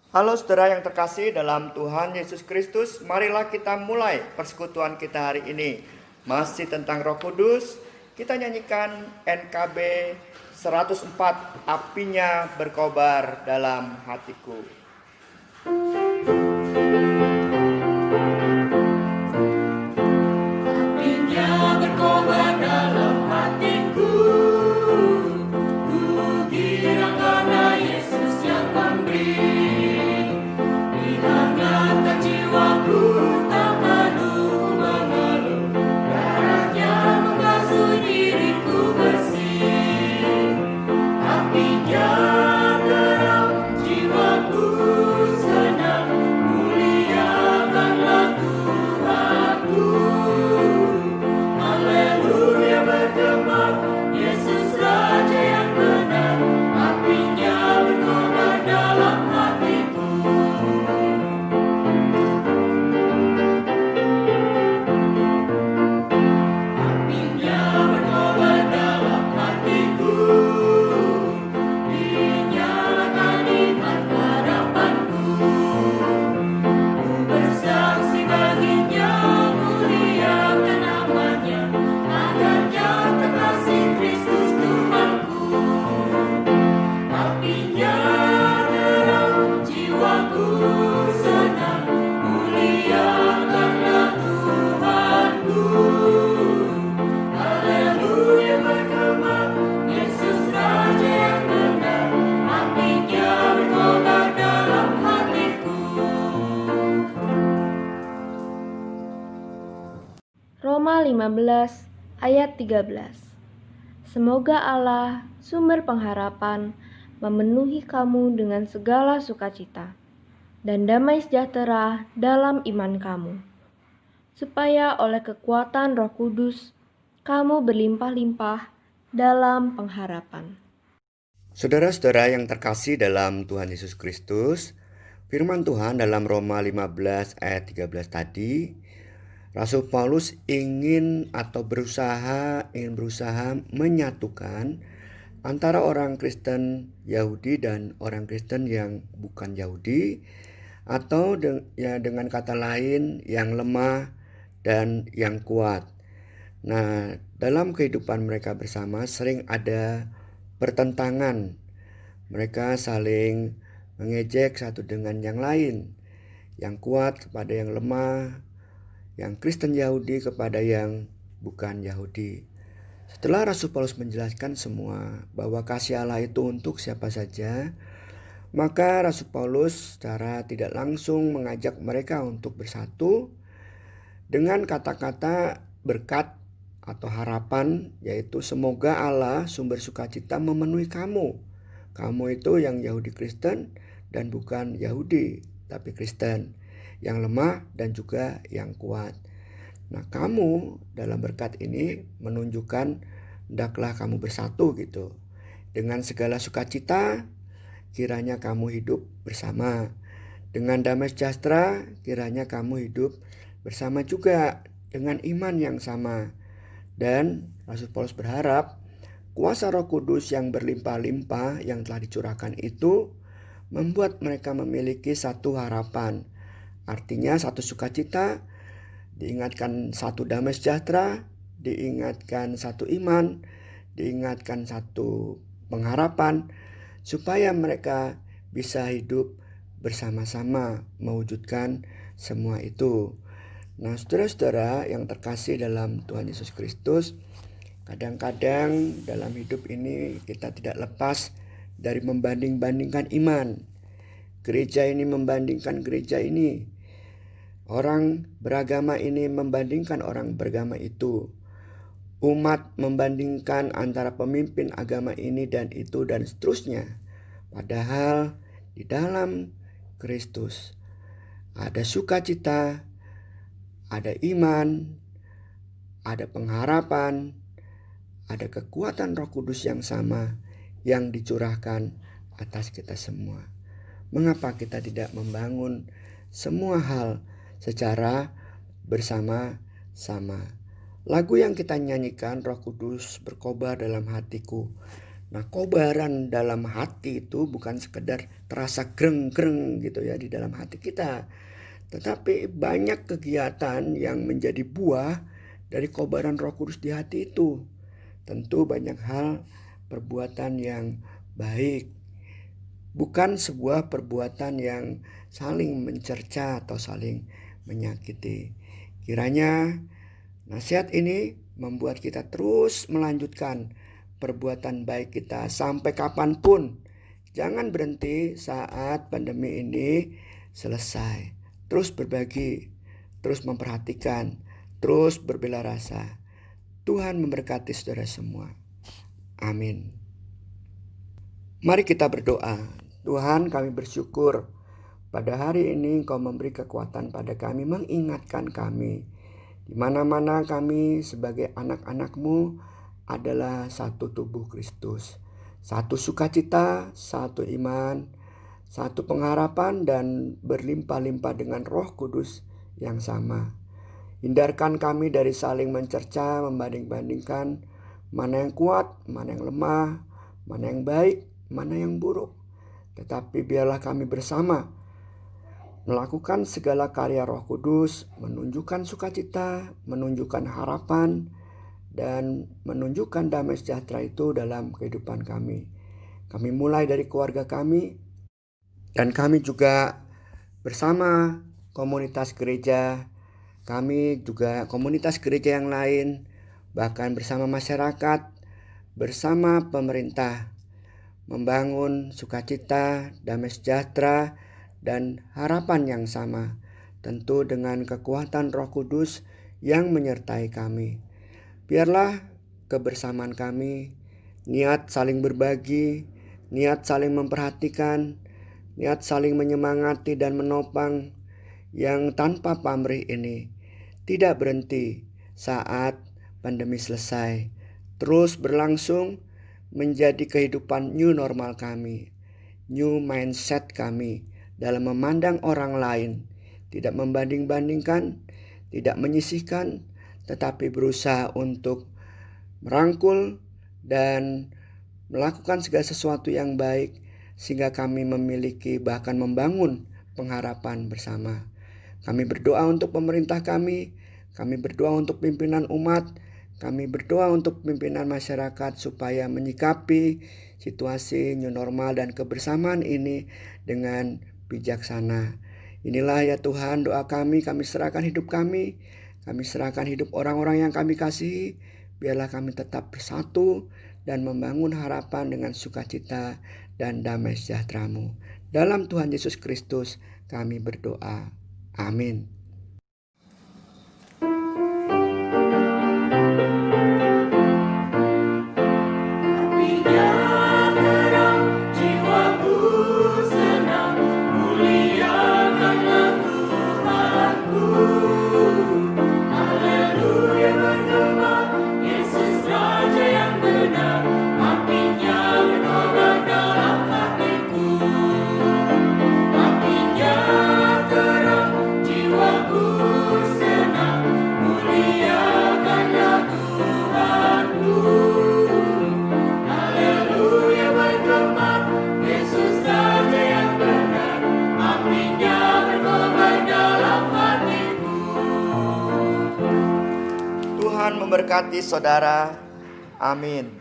Halo saudara yang terkasih dalam Tuhan Yesus Kristus, marilah kita mulai persekutuan kita hari ini. Masih tentang Roh Kudus, kita nyanyikan NKB 104, apinya berkobar dalam hatiku. Apinya berkobar dalam hatiku, ku girang karena Yesus yang memberi. Dihangatkan jiwaku, tak menunggu mengeluh, darahnya membasuh diriku bersih. Apinya terang, jiwaku senang, muliakanlah Tuhanku. Haleluya bergema, Yesus Raja yang benar, apinya berkobar dalam hatiku. Apinya berkobar dalam hatiku, dinyalakan iman harapanku. Ku bersaksi baginya, muliakan namanya, agar nyata kasih Kristus Tuhanku. Apinya terang, jiwaku senang, muliakanlah Tuhanku. Haleluya bergema, Yesus Raja yang benar, apinya berkobar dalam hatiku. Roma 15 ayat 13. Semoga Allah, sumber pengharapan, memenuhi kamu dengan segala sukacita dan damai sejahtera dalam iman kamu, supaya oleh kekuatan Roh Kudus kamu berlimpah-limpah dalam pengharapan. Saudara-saudara yang terkasih dalam Tuhan Yesus Kristus, firman Tuhan dalam Roma 15 ayat 13 tadi, Rasul Paulus ingin berusaha menyatukan antara orang Kristen Yahudi dan orang Kristen yang bukan Yahudi, atau dengan kata lain yang lemah dan yang kuat. Nah, dalam kehidupan mereka bersama sering ada pertentangan. Mereka saling mengejek satu dengan yang lain. Yang kuat kepada yang lemah, yang Kristen Yahudi kepada yang bukan Yahudi. Setelah Rasul Paulus menjelaskan semua bahwa kasih Allah itu untuk siapa saja, maka Rasul Paulus secara tidak langsung mengajak mereka untuk bersatu dengan kata-kata berkat atau harapan, yaitu semoga Allah sumber sukacita memenuhi kamu. Kamu itu yang Yahudi Kristen dan bukan Yahudi tapi Kristen, yang lemah dan juga yang kuat. Nah, kamu dalam berkat ini menunjukkan hendaklah kamu bersatu gitu. Dengan segala sukacita kiranya kamu hidup bersama. Dengan damai sejahtera kiranya kamu hidup bersama juga dengan iman yang sama. Dan Rasul Paulus berharap kuasa Roh Kudus yang berlimpah-limpah yang telah dicurahkan itu membuat mereka memiliki satu harapan. Artinya satu sukacita, diingatkan satu damai sejahtera, diingatkan satu iman, diingatkan satu pengharapan, supaya mereka bisa hidup bersama-sama mewujudkan semua itu. Nah, saudara-saudara yang terkasih dalam Tuhan Yesus Kristus, kadang-kadang dalam hidup ini kita tidak lepas dari membanding-bandingkan iman. Gereja ini membandingkan gereja ini. Orang beragama ini membandingkan orang beragama itu. Umat membandingkan antara pemimpin agama ini dan itu dan seterusnya. Padahal di dalam Kristus ada sukacita, ada iman, ada pengharapan, ada kekuatan Roh Kudus yang sama yang dicurahkan atas kita semua. Mengapa kita tidak membangun semua hal secara bersama-sama? Lagu yang kita nyanyikan, Roh Kudus berkobar dalam hatiku. Nah, kobaran dalam hati itu bukan sekedar terasa greng-greng gitu ya di dalam hati kita, tetapi banyak kegiatan yang menjadi buah dari kobaran Roh Kudus di hati itu. Tentu banyak hal perbuatan yang baik, bukan sebuah perbuatan yang saling mencerca atau saling menyakiti. Kiranya nasihat ini membuat kita terus melanjutkan perbuatan baik kita sampai kapanpun. Jangan berhenti saat pandemi ini selesai. Terus berbagi, terus memperhatikan, terus berbela rasa. Tuhan memberkati saudara semua. Amin. Mari kita berdoa. Tuhan, kami bersyukur pada hari ini Engkau memberi kekuatan pada kami, mengingatkan kami di mana-mana kami sebagai anak-anak-Mu adalah satu tubuh Kristus, satu sukacita, satu iman, satu pengharapan, dan berlimpah-limpah dengan Roh Kudus yang sama. Hindarkan kami dari saling mencerca, membanding-bandingkan mana yang kuat, mana yang lemah, mana yang baik, mana yang buruk. Tetapi biarlah kami bersama melakukan segala karya Roh Kudus, menunjukkan sukacita, menunjukkan harapan, dan menunjukkan damai sejahtera itu dalam kehidupan kami. Kami mulai dari keluarga kami, dan kami juga bersama komunitas gereja, kami juga komunitas gereja yang lain, bahkan bersama masyarakat, bersama pemerintah, membangun sukacita, damai sejahtera, dan harapan yang sama, tentu dengan kekuatan Roh Kudus yang menyertai kami. Biarlah kebersamaan kami, niat saling berbagi, niat saling memperhatikan, niat saling menyemangati dan menopang yang tanpa pamrih ini tidak berhenti saat pandemi selesai, terus berlangsung menjadi kehidupan new normal kami, new mindset kami dalam memandang orang lain, tidak membanding-bandingkan, tidak menyisihkan, tetapi berusaha untuk merangkul dan melakukan segala sesuatu yang baik sehingga kami memiliki bahkan membangun pengharapan bersama. Kami berdoa untuk pemerintah kami berdoa untuk pimpinan umat, kami berdoa untuk pimpinan masyarakat supaya menyikapi situasi new normal dan kebersamaan ini dengan bijaksana. Inilah ya Tuhan doa kami serahkan hidup kami serahkan hidup orang-orang yang kami kasihi. Biarlah kami tetap bersatu dan membangun harapan dengan sukacita dan damai sejahtera-Mu. Dalam Tuhan Yesus Kristus kami berdoa. Amin. Tuhan memberkati saudara. Amin.